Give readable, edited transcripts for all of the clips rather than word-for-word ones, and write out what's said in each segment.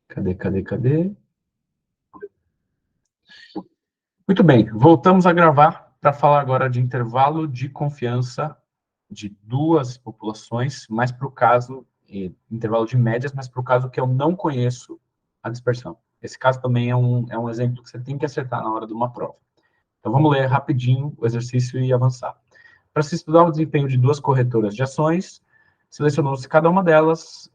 Cadê? Muito bem, voltamos a gravar para falar agora de intervalo de confiança de duas populações, mas para o caso, intervalo de médias, mas para o caso que eu não conheço a dispersão. Esse caso também é um exemplo que você tem que acertar na hora de uma prova. Então vamos ler rapidinho o exercício e avançar. Para se estudar o desempenho de duas corretoras de ações, selecionou-se de cada uma delas,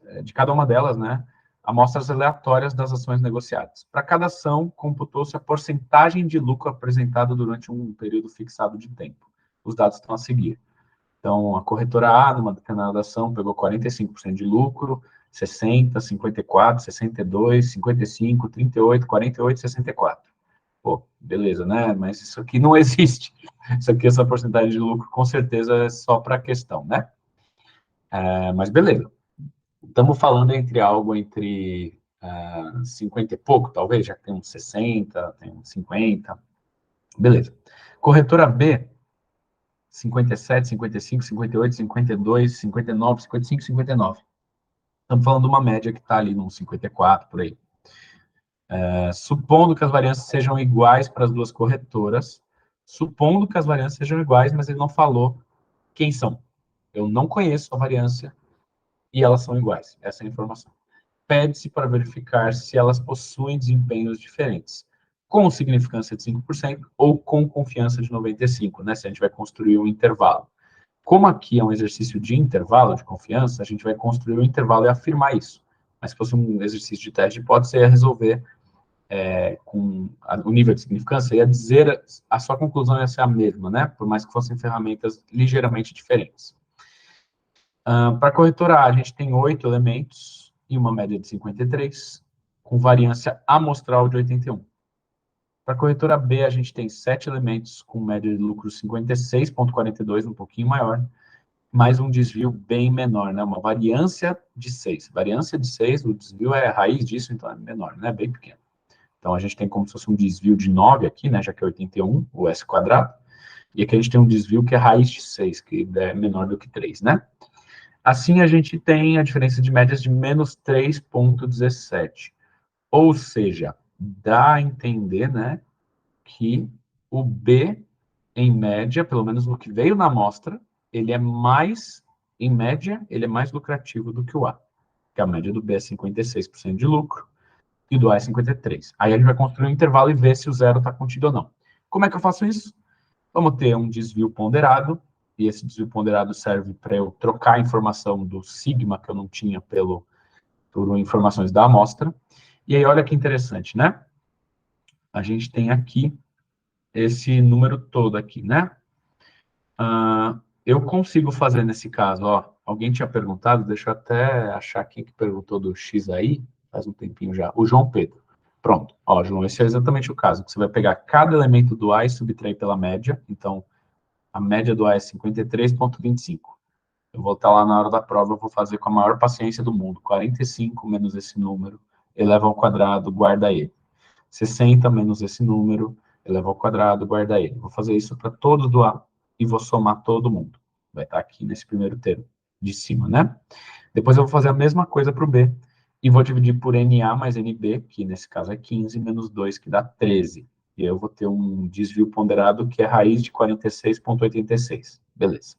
né, amostras aleatórias das ações negociadas. Para cada ação, computou-se a porcentagem de lucro apresentada durante um período fixado de tempo. Os dados estão a seguir. Então, a corretora A, numa determinada ação, pegou 45% de lucro, 60, 54, 62, 55, 38, 48, 64. Pô, beleza, né? Mas isso aqui não existe. Isso aqui, essa porcentagem de lucro, com certeza é só para a questão, né? Mas beleza. Estamos falando entre algo entre 50 e pouco, talvez, já que tem uns 60, tem uns 50. Beleza. Corretora B, 57, 55, 58, 52, 59, 55, 59. Estamos falando de uma média que está ali nos 54, por aí. Supondo que as variâncias sejam iguais para as duas corretoras, supondo que as variâncias sejam iguais, mas ele não falou quem são. Eu não conheço a variância e elas são iguais. Essa é a informação. Pede-se para verificar se elas possuem desempenhos diferentes, com significância de 5% ou com confiança de 95%, né? Se a gente vai construir um intervalo. Como aqui é um exercício de intervalo de confiança, a gente vai construir um intervalo e afirmar isso. Mas se fosse um exercício de teste de hipótese, você ia resolver com o nível de significância, ia dizer, a sua conclusão ia ser a mesma, né? Por mais que fossem ferramentas ligeiramente diferentes. Para a corretora A, a gente tem 8 elementos e uma média de 53, com variância amostral de 81. Para a corretora B, a gente tem 7 elementos com média de lucro 56,42, um pouquinho maior, mais um desvio bem menor, né? Uma variância de 6. Variância de 6, o desvio é a raiz disso, então é menor, né? Bem pequeno. Então, a gente tem como se fosse um desvio de 9 aqui, né? Já que é 81, o S quadrado. E aqui a gente tem um desvio que é raiz de 6, que é menor do que 3, né? Assim, a gente tem a diferença de médias de menos 3,17. Ou seja, dá a entender, né, que o B, em média, pelo menos no que veio na amostra, ele é mais, em média, ele é mais lucrativo do que o A. Que a média do B é 56% de lucro e do A é 53%. Aí a gente vai construir um intervalo e ver se o zero está contido ou não. Como é que eu faço isso? Vamos ter um desvio ponderado, e esse desvio ponderado serve para eu trocar a informação do sigma que eu não tinha por informações da amostra. E aí, olha que interessante, né? A gente tem aqui esse número todo aqui, né? Eu consigo fazer nesse caso, ó, alguém tinha perguntado, deixa eu até achar quem que perguntou do X aí, faz um tempinho já, o João Pedro. Pronto, ó, João, esse é exatamente o caso, que você vai pegar cada elemento do A e subtrair pela média, então, a média do A é 53,25. Eu vou estar lá na hora da prova, eu vou fazer com a maior paciência do mundo, 45 menos esse número, eleva ao quadrado, guarda ele. 60 menos esse número, eleva ao quadrado, guarda ele. Vou fazer isso para todos do A e vou somar todo mundo. Vai estar aqui nesse primeiro termo de cima, né? Depois eu vou fazer a mesma coisa para o B e vou dividir por NA mais NB, que nesse caso é 15, menos 2, que dá 13. E aí eu vou ter um desvio ponderado que é raiz de 46,86. Beleza.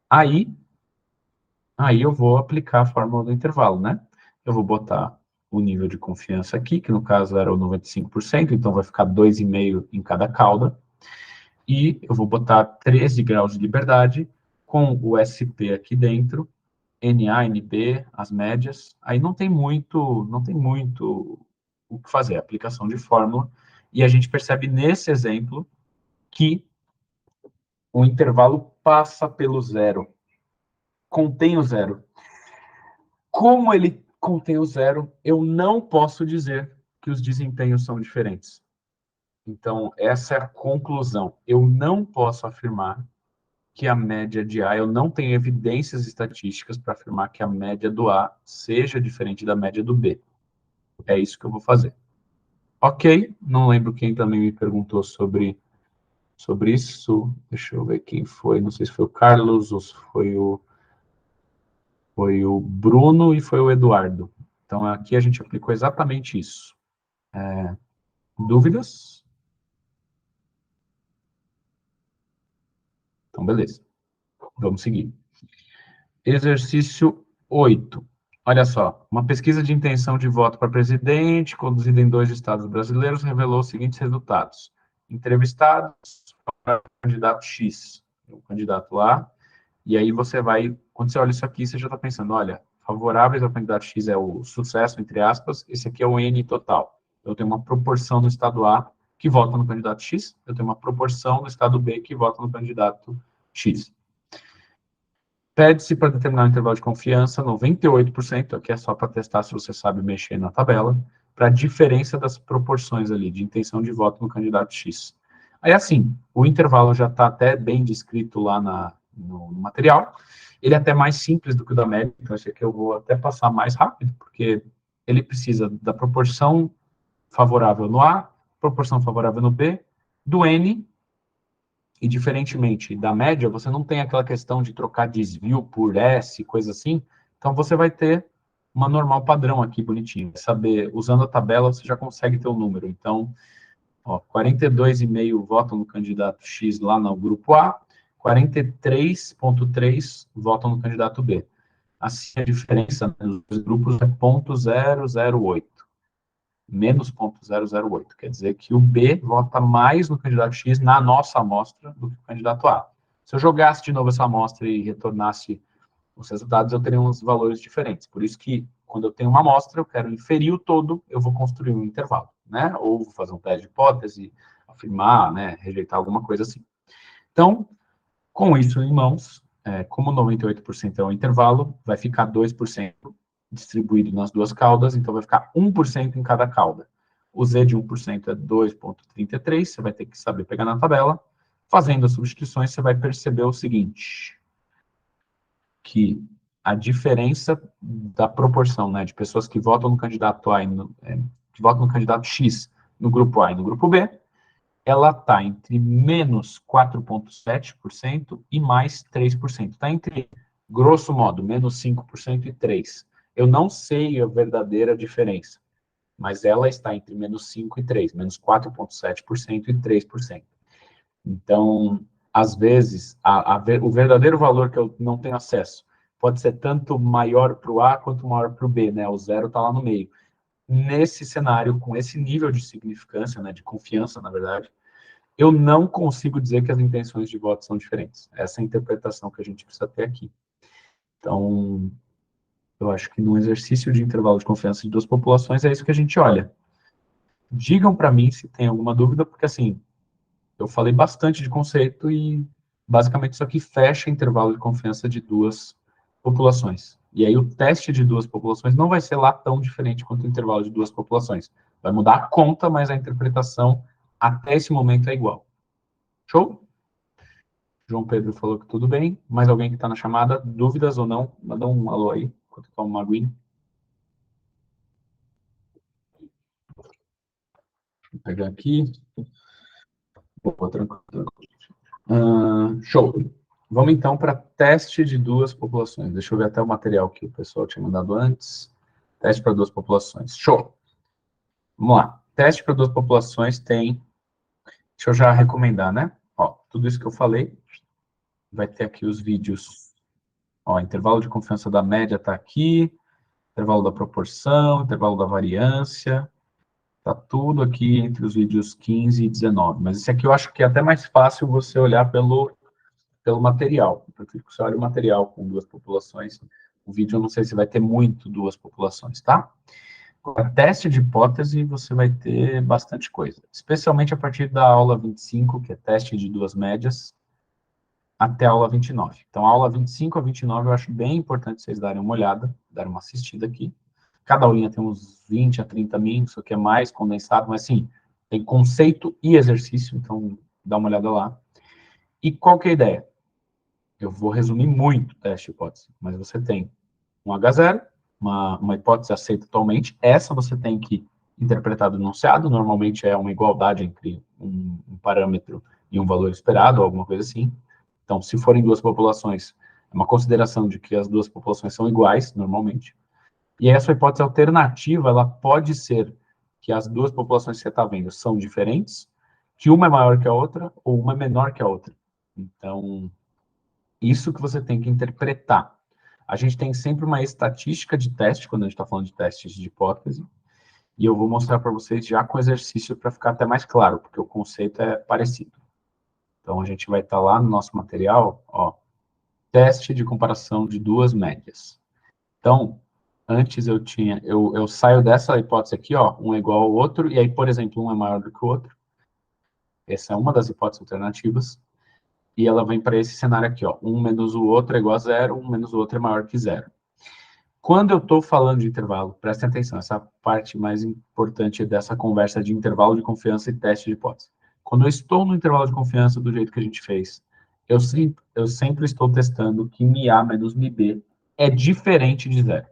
Aí eu vou aplicar a fórmula do intervalo, né? Eu vou botar o nível de confiança aqui, que no caso era o 95%, então vai ficar 2,5 em cada cauda. E eu vou botar 13 graus de liberdade com o SP aqui dentro, NA, NB, as médias. Aí não tem muito o que fazer, aplicação de fórmula. E a gente percebe nesse exemplo que o intervalo passa pelo zero, contém o zero. Como ele contém o zero, eu não posso dizer que os desempenhos são diferentes. Então, essa é a conclusão. Eu não posso afirmar que a média de A, eu não tenho evidências estatísticas para afirmar que a média do A seja diferente da média do B. É isso que eu vou fazer. Ok, não lembro quem também me perguntou sobre isso. Deixa eu ver quem foi. Não sei se foi o Carlos ou se foi o Bruno e foi o Eduardo. Então, aqui a gente aplicou exatamente isso. Dúvidas? Então, beleza. Vamos seguir. Exercício 8. Olha só, uma pesquisa de intenção de voto para presidente, conduzida em 2 estados brasileiros, revelou os seguintes resultados. Entrevistados para o candidato X, o candidato lá, e aí você vai, quando você olha isso aqui, você já está pensando, olha, favoráveis ao candidato X é o sucesso, entre aspas, esse aqui é o N total. Eu tenho uma proporção no estado A que vota no candidato X, eu tenho uma proporção no estado B que vota no candidato X. Pede-se para determinar o intervalo de confiança, 98%, aqui é só para testar se você sabe mexer na tabela, para a diferença das proporções ali, de intenção de voto no candidato X. Aí, assim, o intervalo já está até bem descrito lá no material, ele é até mais simples do que o da média, então esse aqui eu vou até passar mais rápido, porque ele precisa da proporção favorável no A, proporção favorável no B, do N, e diferentemente da média, você não tem aquela questão de trocar desvio por S, coisa assim. Então, você vai ter uma normal padrão aqui, bonitinho. Saber, usando a tabela, você já consegue ter o número. Então, ó, 42,5 votam no candidato X lá no grupo A, 43,3 votam no candidato B. Assim, a diferença nos grupos é 0,008 menos 0,008. Quer dizer que o B vota mais no candidato X na nossa amostra do que o candidato A. Se eu jogasse de novo essa amostra e retornasse os resultados, eu teria uns valores diferentes. Por isso que, quando eu tenho uma amostra, eu quero inferir o todo, eu vou construir um intervalo, né? Ou vou fazer um teste de hipótese, afirmar, né? Rejeitar alguma coisa assim. Então, com isso em mãos, como 98% é o intervalo, vai ficar 2% distribuído nas duas caudas, então vai ficar 1% em cada cauda. O Z de 1% é 2,33, você vai ter que saber pegar na tabela. Fazendo as substituições, você vai perceber o seguinte, que a diferença da proporção, né, de pessoas que votam no candidato A que votam no candidato X no grupo A e no grupo B, ela está entre menos 4,7% e mais 3%. Está entre, grosso modo, menos 5% e 3%. Eu não sei a verdadeira diferença, mas ela está entre menos 5 e 3, menos 4,7% e 3%. Então, às vezes, o verdadeiro valor que eu não tenho acesso pode ser tanto maior para o A quanto maior para o B, né? O zero está lá no meio. Nesse cenário, com esse nível de significância, né, de confiança, na verdade, eu não consigo dizer que as intenções de voto são diferentes. Essa é a interpretação que a gente precisa ter aqui. Então, eu acho que no exercício de intervalo de confiança de duas populações é isso que a gente olha. Digam para mim se tem alguma dúvida, porque assim, eu falei bastante de conceito e basicamente isso aqui fecha intervalo de confiança de duas populações. E aí o teste de duas populações não vai ser lá tão diferente quanto o intervalo de duas populações. Vai mudar a conta, mas a interpretação até esse momento é igual. Show? João Pedro falou que tudo bem. Mais alguém que está na chamada? Dúvidas ou não? Manda um alô aí, enquanto eu tomo uma aguinha. Vou pegar aqui. Opa, tranquilo, tranquilo. Show. Vamos então para teste de duas populações. Deixa eu ver até o material que o pessoal tinha mandado antes. Teste para duas populações. Show. Vamos lá. Teste para duas populações tem... Deixa eu já recomendar, né? Ó, tudo isso que eu falei. Vai ter aqui os vídeos. Ó, intervalo de confiança da média está aqui. Intervalo da proporção, intervalo da variância. Tá tudo aqui entre os vídeos 15 e 19. Mas esse aqui eu acho que é até mais fácil você olhar pelo material. Eu prefiro que você olhe o material com duas populações. O vídeo eu não sei se vai ter muito duas populações, tá? Para teste de hipótese, você vai ter bastante coisa. Especialmente a partir da aula 25, que é teste de duas médias, até a aula 29. Então, a aula 25 a 29 eu acho bem importante vocês darem uma olhada, darem uma assistida aqui. Cada aulinha tem uns 20 a 30 min, isso aqui é mais condensado, mas sim, tem conceito e exercício, então dá uma olhada lá. E qual que é a ideia? Eu vou resumir muito o teste de hipótese, mas você tem um H0, uma hipótese aceita atualmente, essa você tem que interpretar do enunciado, normalmente é uma igualdade entre um parâmetro e um valor esperado, ou alguma coisa assim. Então, se forem duas populações, é uma consideração de que as duas populações são iguais, normalmente. E essa hipótese alternativa, ela pode ser que as duas populações que você está vendo são diferentes, que uma é maior que a outra, ou uma é menor que a outra. Então, isso que você tem que interpretar. A gente tem sempre uma estatística de teste, quando a gente está falando de testes de hipótese, e eu vou mostrar para vocês já com exercício para ficar até mais claro, porque o conceito é parecido. Então, a gente vai estar lá no nosso material, ó, teste de comparação de duas médias. Então, antes eu saio dessa hipótese aqui, ó, um é igual ao outro, e aí, por exemplo, um é maior do que o outro. Essa é uma das hipóteses alternativas. E ela vem para esse cenário aqui, ó, um menos o outro é igual a zero, um menos o outro é maior que zero. Quando eu estou falando de intervalo, prestem atenção, essa parte mais importante dessa conversa de intervalo de confiança e teste de hipótese. Quando eu estou no intervalo de confiança do jeito que a gente fez, eu sempre estou testando que MA menos MB é diferente de zero.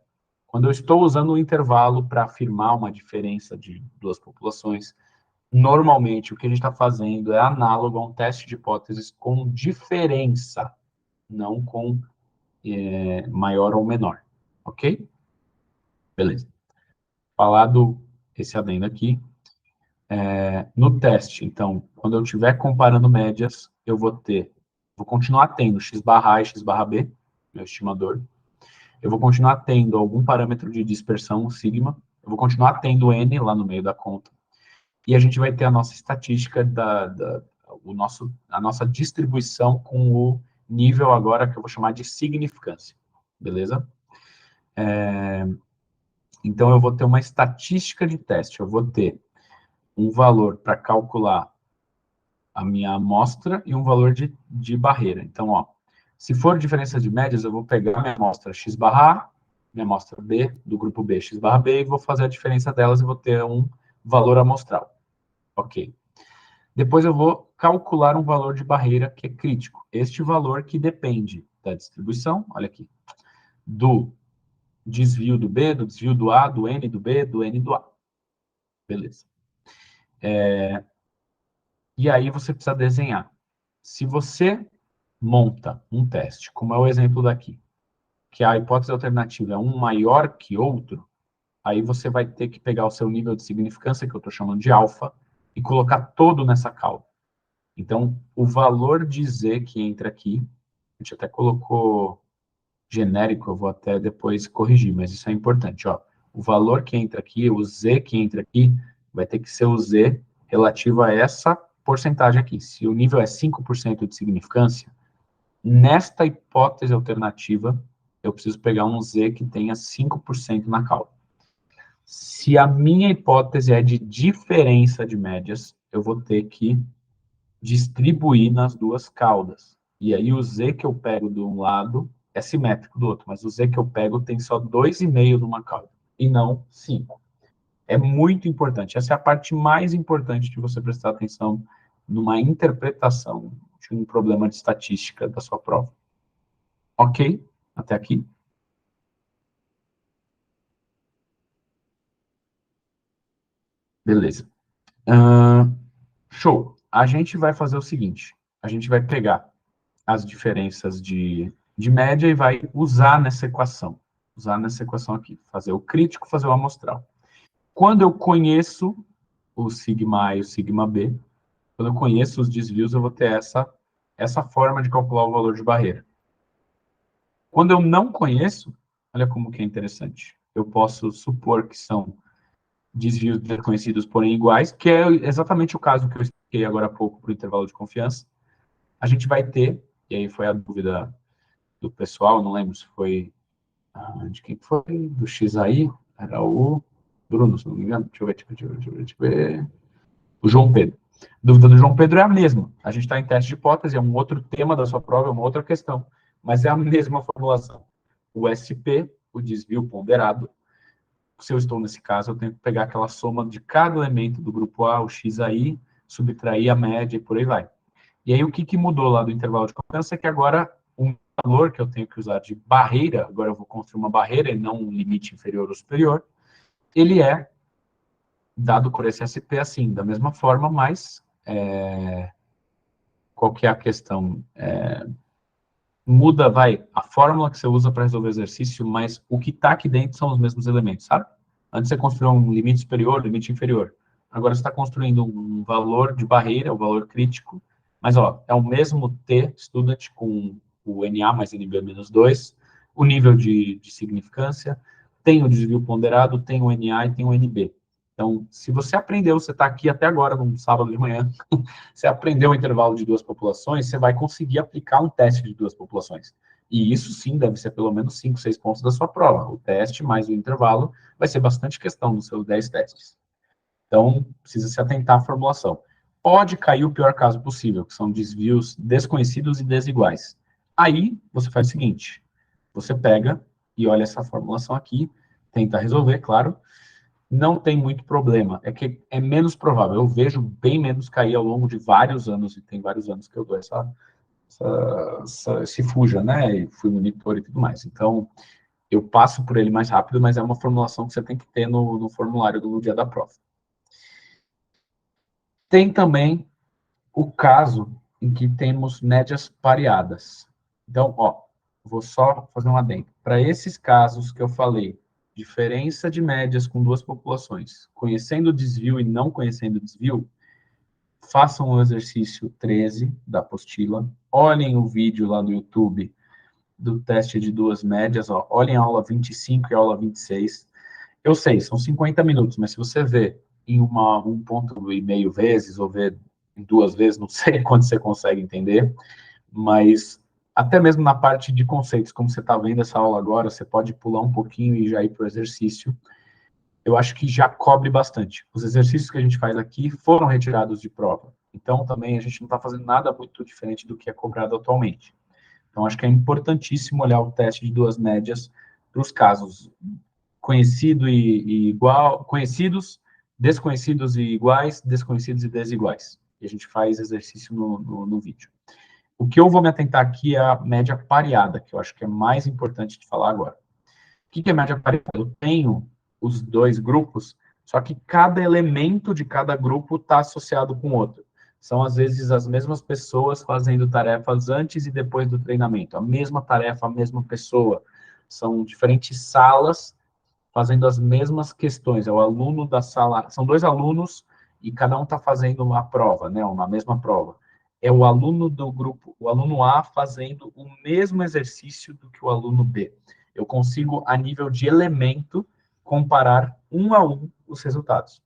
Quando eu estou usando o intervalo para afirmar uma diferença de duas populações, normalmente o que a gente está fazendo é análogo a um teste de hipóteses com diferença, não com maior ou menor. Ok? Beleza. Falado esse adendo aqui, no teste, então, quando eu estiver comparando médias, vou continuar tendo x barra A e x barra B, meu estimador. Eu vou continuar tendo algum parâmetro de dispersão, sigma. Eu vou continuar tendo n lá no meio da conta. E a gente vai ter a nossa estatística, a nossa distribuição com o nível agora que eu vou chamar de significância. Beleza? Então, eu vou ter uma estatística de teste. Eu vou ter um valor para calcular a minha amostra e um valor de barreira. Então, ó, se for diferença de médias, eu vou pegar minha amostra x barra A, minha amostra B, do grupo B, x barra B, e vou fazer a diferença delas e vou ter um valor amostral. Ok. Depois eu vou calcular um valor de barreira que é crítico. Este valor que depende da distribuição, olha aqui, do desvio do B, do desvio do A, do N do B, do N do A. Beleza. E aí você precisa desenhar. Se você monta um teste, como é o exemplo daqui, que a hipótese alternativa é um maior que outro, aí você vai ter que pegar o seu nível de significância, que eu estou chamando de alfa, e colocar todo nessa cauda. Então, o valor de Z que entra aqui, a gente até colocou genérico, eu vou até depois corrigir, mas isso é importante, ó. O valor que entra aqui, o Z que entra aqui, vai ter que ser o Z relativo a essa porcentagem aqui. Se o nível é 5% de significância, nesta hipótese alternativa, eu preciso pegar um Z que tenha 5% na cauda. Se a minha hipótese é de diferença de médias, eu vou ter que distribuir nas duas caudas. E aí o Z que eu pego de um lado é simétrico do outro, mas o Z que eu pego tem só 2,5 numa cauda, e não 5. É muito importante. Essa é a parte mais importante de você prestar atenção numa interpretação de um problema de estatística da sua prova. Ok? Até aqui? Beleza. Show. A gente vai fazer o seguinte. A gente vai pegar as diferenças de média e vai usar nessa equação. Usar nessa equação aqui. Fazer o crítico, fazer o amostral. Quando eu conheço o sigma A e o sigma B, quando eu conheço os desvios, eu vou ter essa forma de calcular o valor de barreira. Quando eu não conheço, olha como que é interessante. Eu posso supor que são desvios desconhecidos, porém iguais, que é exatamente o caso que eu expliquei agora há pouco para o intervalo de confiança. A gente vai ter, e aí foi a dúvida do pessoal, não lembro se foi de quem foi, do XAI, era o Bruno, se não me engano, deixa eu ver, o João Pedro. A dúvida do João Pedro é a mesma. A gente está em teste de hipótese, é um outro tema da sua prova, é uma outra questão, mas é a mesma formulação. O SP, o desvio ponderado, se eu estou nesse caso, eu tenho que pegar aquela soma de cada elemento do grupo A, o XAI, subtrair a média e por aí vai. E aí, o que mudou lá do intervalo de confiança é que agora um valor que eu tenho que usar de barreira, agora eu vou construir uma barreira e não um limite inferior ou superior, ele é dado por esse SP assim, da mesma forma, mas qual que é a questão? muda, a fórmula que você usa para resolver o exercício, mas o que está aqui dentro são os mesmos elementos, sabe? Antes você construiu um limite superior, limite inferior. Agora você está construindo um valor de barreira, o valor crítico, mas ó, é o mesmo T, student, com o NA mais NB menos 2, o nível de significância, tem o desvio ponderado, tem o NA e tem o NB. Então, se você aprendeu, você está aqui até agora, num sábado de manhã, você aprendeu o intervalo de duas populações, você vai conseguir aplicar um teste de duas populações. E isso sim deve ser pelo menos 5, 6 pontos da sua prova. O teste mais o intervalo vai ser bastante questão nos seus 10 testes. Então, precisa se atentar à formulação. Pode cair o pior caso possível, que são desvios desconhecidos e desiguais. Aí, você faz o seguinte, você pega e olha essa formulação aqui, tenta resolver, claro, não tem muito problema, é que é menos provável. Eu vejo bem menos cair ao longo de vários anos, e tem vários anos que eu dou esse fuja, né? E fui monitor e tudo mais. Então, eu passo por ele mais rápido, mas é uma formulação que você tem que ter no formulário do dia da prova. Tem também o caso em que temos médias pareadas. Então, ó, vou só fazer um adendo. Para esses casos que eu falei, diferença de médias com duas populações, conhecendo o desvio e não conhecendo o desvio, façam o exercício 13 da apostila, olhem o vídeo lá do YouTube do teste de duas médias, ó, olhem a aula 25 e a aula 26. Eu sei, são 50 minutos, mas se você vê em 1,5 vezes, ou ver em 2 vezes, não sei quanto você consegue entender, mas até mesmo na parte de conceitos, como você está vendo essa aula agora, você pode pular um pouquinho e já ir para o exercício. Eu acho que já cobre bastante. Os exercícios que a gente faz aqui foram retirados de prova. Então, também, a gente não está fazendo nada muito diferente do que é cobrado atualmente. Então, acho que é importantíssimo olhar o teste de duas médias para os casos conhecido e igual, conhecidos, desconhecidos e iguais, desconhecidos e desiguais. E a gente faz exercício no vídeo. O que eu vou me atentar aqui é a média pareada, que eu acho que é mais importante de falar agora. O que é média pareada? Eu tenho os dois grupos, só que cada elemento de cada grupo está associado com o outro. São, às vezes, as mesmas pessoas fazendo tarefas antes e depois do treinamento. A mesma tarefa, a mesma pessoa. São diferentes salas fazendo as mesmas questões. É o aluno da sala, são dois alunos e cada um está fazendo uma prova, né? Uma mesma prova. É o aluno do grupo, o aluno A fazendo o mesmo exercício do que o aluno B. Eu consigo, a nível de elemento, comparar um a um os resultados.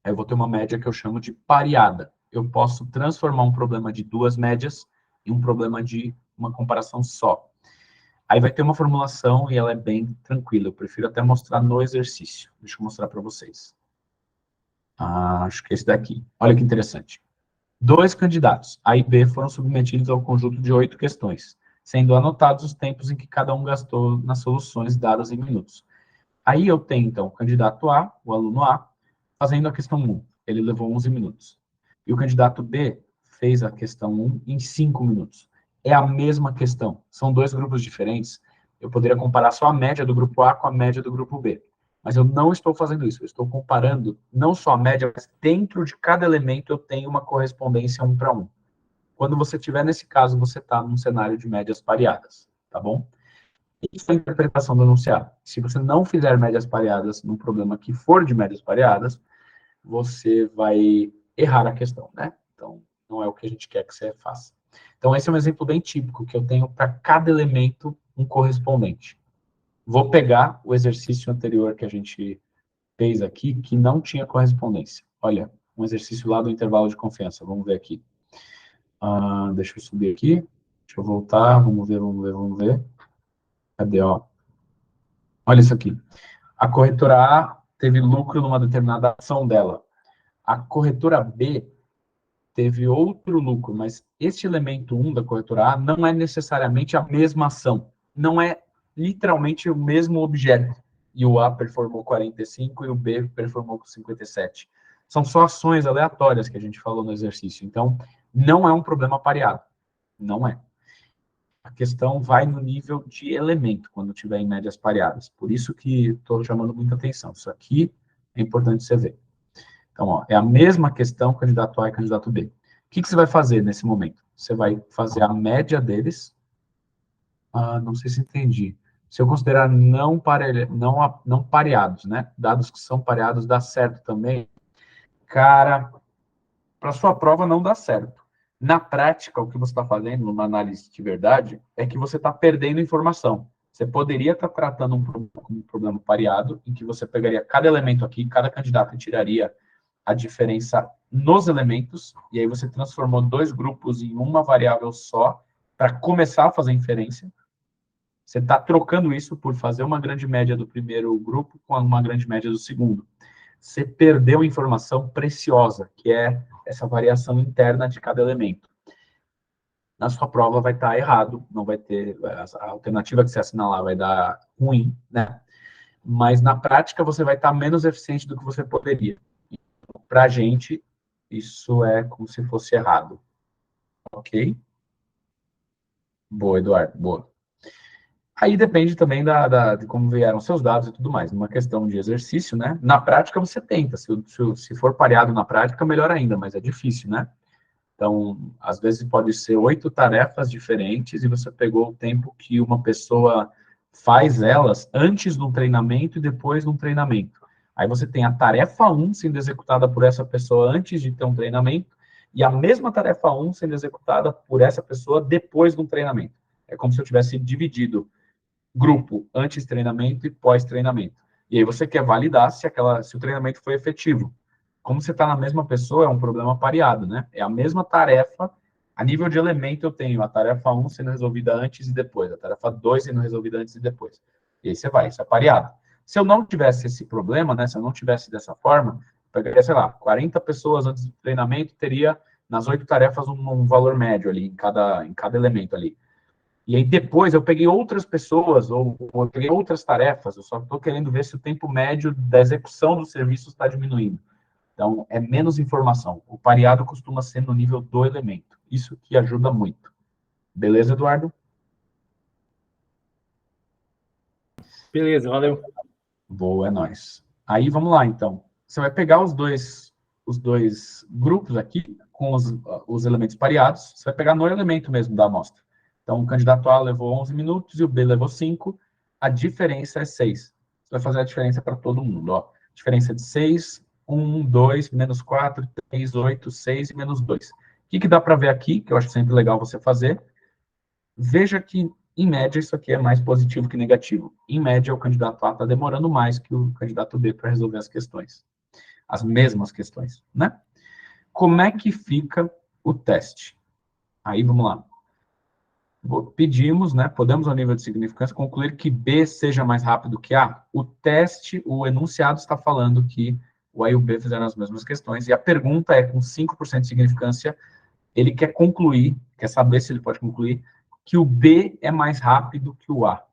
Aí eu vou ter uma média que eu chamo de pareada. Eu posso transformar um problema de duas médias em um problema de uma comparação só. Aí vai ter uma formulação e ela é bem tranquila. Eu prefiro até mostrar no exercício. Deixa eu mostrar para vocês. Acho que é esse daqui. Olha que interessante. Dois candidatos, A e B, foram submetidos ao conjunto de 8 questões, sendo anotados os tempos em que cada um gastou nas soluções dadas em minutos. Aí eu tenho, então, o candidato A, o aluno A, fazendo a questão 1. Ele levou 11 minutos. E o candidato B fez a questão 1 em 5 minutos. É a mesma questão. São dois grupos diferentes. Eu poderia comparar só a média do grupo A com a média do grupo B. Mas eu não estou fazendo isso. Eu estou comparando não só a média, mas dentro de cada elemento eu tenho uma correspondência 1 para 1. Quando você tiver nesse caso, você está num cenário de médias pareadas, tá bom? Isso é a interpretação do enunciado. Se você não fizer médias pareadas num problema que for de médias pareadas, você vai errar a questão, né? Então, não é o que a gente quer que você faça. Então, esse é um exemplo bem típico, que eu tenho para cada elemento um correspondente. Vou pegar o exercício anterior que a gente fez aqui, que não tinha correspondência. Olha, um exercício lá do intervalo de confiança. Vamos ver aqui. Deixa eu subir aqui. Deixa eu voltar. Vamos ver, vamos ver, vamos ver. Cadê, ó? Olha isso aqui. A corretora A teve lucro numa determinada ação dela. A corretora B teve outro lucro, mas este elemento 1 da corretora A não é necessariamente a mesma ação. Não é literalmente o mesmo objeto. E o A performou 45 e o B performou com 57. São só ações aleatórias que a gente falou no exercício. Então, não é um problema pareado. Não é. A questão vai no nível de elemento, quando tiver em médias pareadas. Por isso que estou chamando muita atenção. Isso aqui é importante você ver. Então, ó, é a mesma questão, candidato A e candidato B. O que você vai fazer nesse momento? Você vai fazer a média deles, Não sei se entendi. Se eu considerar não pareados, né? Dados que são pareados dá certo também. Cara, para sua prova não dá certo. Na prática, o que você está fazendo numa análise de verdade é que você está perdendo informação. Você poderia estar tratando um problema pareado, em que você pegaria cada elemento aqui, cada candidato tiraria a diferença nos elementos, e aí você transformou dois grupos em uma variável só para começar a fazer inferência. Você está trocando isso por fazer uma grande média do primeiro grupo com uma grande média do segundo. Você perdeu informação preciosa, que é essa variação interna de cada elemento. Na sua prova vai estar errado, não vai ter, a alternativa que você assinalar vai dar ruim, né? Mas na prática você vai estar menos eficiente do que você poderia. Para a gente, isso é como se fosse errado. Ok? Boa, Eduardo, boa. Aí depende também de como vieram seus dados e tudo mais. Numa questão de exercício, né? Na prática você tenta. Se for pareado na prática, melhor ainda, mas é difícil, né? Então, às vezes pode ser 8 tarefas diferentes e você pegou o tempo que uma pessoa faz elas antes do treinamento e depois do treinamento. Aí você tem a tarefa 1 sendo executada por essa pessoa antes de ter um treinamento e a mesma tarefa 1 sendo executada por essa pessoa depois do treinamento. É como se eu tivesse dividido grupo antes treinamento e pós treinamento. E aí você quer validar se o treinamento foi efetivo. Como você está na mesma pessoa, é um problema pareado, né? É a mesma tarefa, a nível de elemento eu tenho a tarefa 1 sendo resolvida antes e depois, a tarefa 2 sendo resolvida antes e depois. E aí você vai, isso é pareado. Se eu não tivesse esse problema, né? Se eu não tivesse dessa forma, eu pegaria, sei lá, 40 pessoas antes do treinamento, teria nas 8 tarefas um valor médio ali, em cada elemento ali. E aí depois eu peguei outras pessoas, ou eu peguei outras tarefas, eu só estou querendo ver se o tempo médio da execução do serviço está diminuindo. Então, é menos informação. O pareado costuma ser no nível do elemento. Isso que ajuda muito. Beleza, Eduardo? Beleza, valeu. Boa, é nóis. Aí, vamos lá, então. Você vai pegar os dois grupos aqui, com os elementos pareados. Você vai pegar no elemento mesmo da amostra. Então, o candidato A levou 11 minutos e o B levou 5. A diferença é 6. Você vai fazer a diferença para todo mundo. Ó. Diferença de 6, 1, 2, menos 4, 3, 8, 6 e menos 2. O que dá para ver aqui, que eu acho sempre legal você fazer? Veja que, em média, isso aqui é mais positivo que negativo. Em média, o candidato A está demorando mais que o candidato B para resolver as questões. As mesmas questões, né? Como é que fica o teste? Aí, vamos lá. Pedimos, né, podemos, ao nível de significância, concluir que B seja mais rápido que A. O teste, o enunciado está falando que o A e o B fizeram as mesmas questões, e a pergunta é, com 5% de significância, ele quer concluir, quer saber se ele pode concluir, que o B é mais rápido que o A.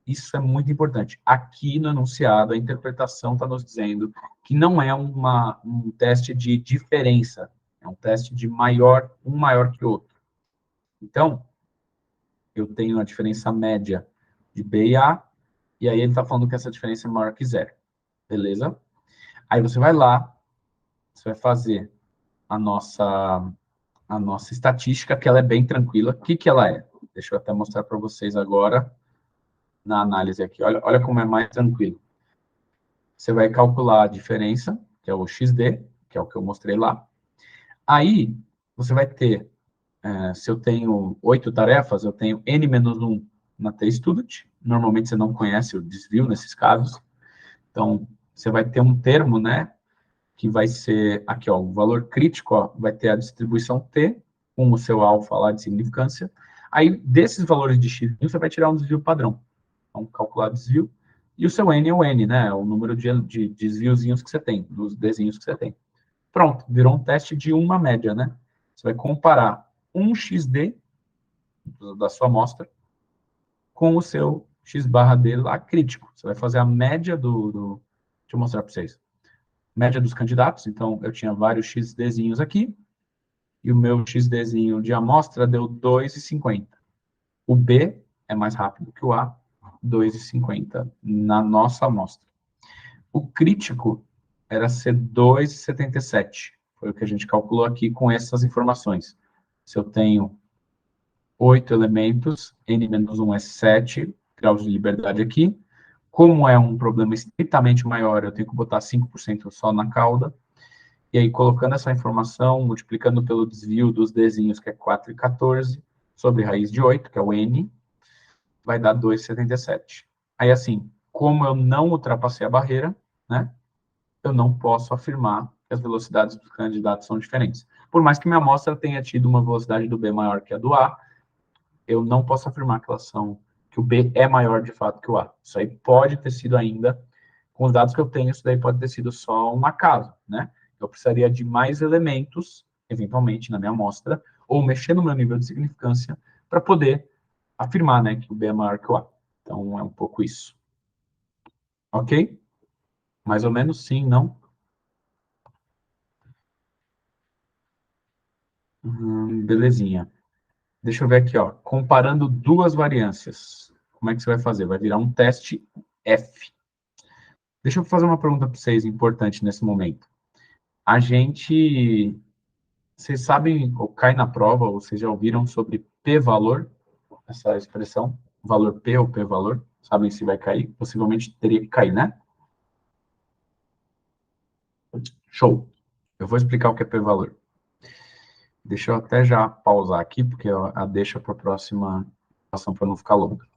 Isso é muito importante. Aqui no enunciado, a interpretação está nos dizendo que não é um teste de diferença, é um teste de um maior que o outro. Então, eu tenho a diferença média de B e A, e aí ele está falando que essa diferença é maior que zero. Beleza? Aí você vai lá, você vai fazer a nossa estatística, que ela é bem tranquila. O que ela é? Deixa eu até mostrar para vocês agora na análise aqui. Olha como é mais tranquilo. Você vai calcular a diferença, que é o XD, que é o que eu mostrei lá. Aí, você vai ter, se eu tenho 8 tarefas, eu tenho N menos 1 na T-Student. Normalmente você não conhece o desvio nesses casos. Então, você vai ter um termo, né, que vai ser, aqui, ó, o valor crítico, ó, vai ter a distribuição T, com o seu alfa lá de significância. Aí, desses valores de X, você vai tirar um desvio padrão. Então, calcular desvio. E o seu N é o N, né? O número de desviozinhos que você tem, dos desenhos que você tem. Pronto, virou um teste de uma média, né? Você vai comparar um XD da sua amostra com o seu X barra D lá crítico. Você vai fazer a média deixa eu mostrar para vocês. Média dos candidatos. Então, eu tinha vários XDzinhos aqui, e o meu XDzinho de amostra deu 2,50. O B é mais rápido que o A, 2,50 na nossa amostra. O crítico era ser 2,77. Foi o que a gente calculou aqui com essas informações. Se eu tenho 8 elementos, n-1 é 7 graus de liberdade aqui. Como é um problema estritamente maior, eu tenho que botar 5% só na cauda. E aí, colocando essa informação, multiplicando pelo desvio dos desenhos, que é 4,14, sobre raiz de 8, que é o n, vai dar 2,77. Aí, assim, como eu não ultrapassei a barreira, né, eu não posso afirmar que as velocidades dos candidatos são diferentes. Por mais que minha amostra tenha tido uma velocidade do B maior que a do A, eu não posso afirmar que elas são, que o B é maior de fato que o A. Isso aí pode ter sido ainda, com os dados que eu tenho, isso daí pode ter sido só um acaso, né? Eu precisaria de mais elementos, eventualmente, na minha amostra, ou mexer no meu nível de significância, para poder afirmar, né, que o B é maior que o A. Então, é um pouco isso. Ok? Mais ou menos, sim, não? Belezinha. Deixa eu ver aqui, ó. Comparando duas variâncias. Como é que você vai fazer? Vai virar um teste F. Deixa eu fazer uma pergunta para vocês importante nesse momento. A gente... Vocês sabem, ou cai na prova, ou vocês já ouviram sobre p-valor? Essa expressão, valor P ou p-valor? Sabem se vai cair? Possivelmente teria que cair, né? Show. Eu vou explicar o que é p-valor. Deixa eu até já pausar aqui, porque a deixa para a próxima ação para não ficar longa.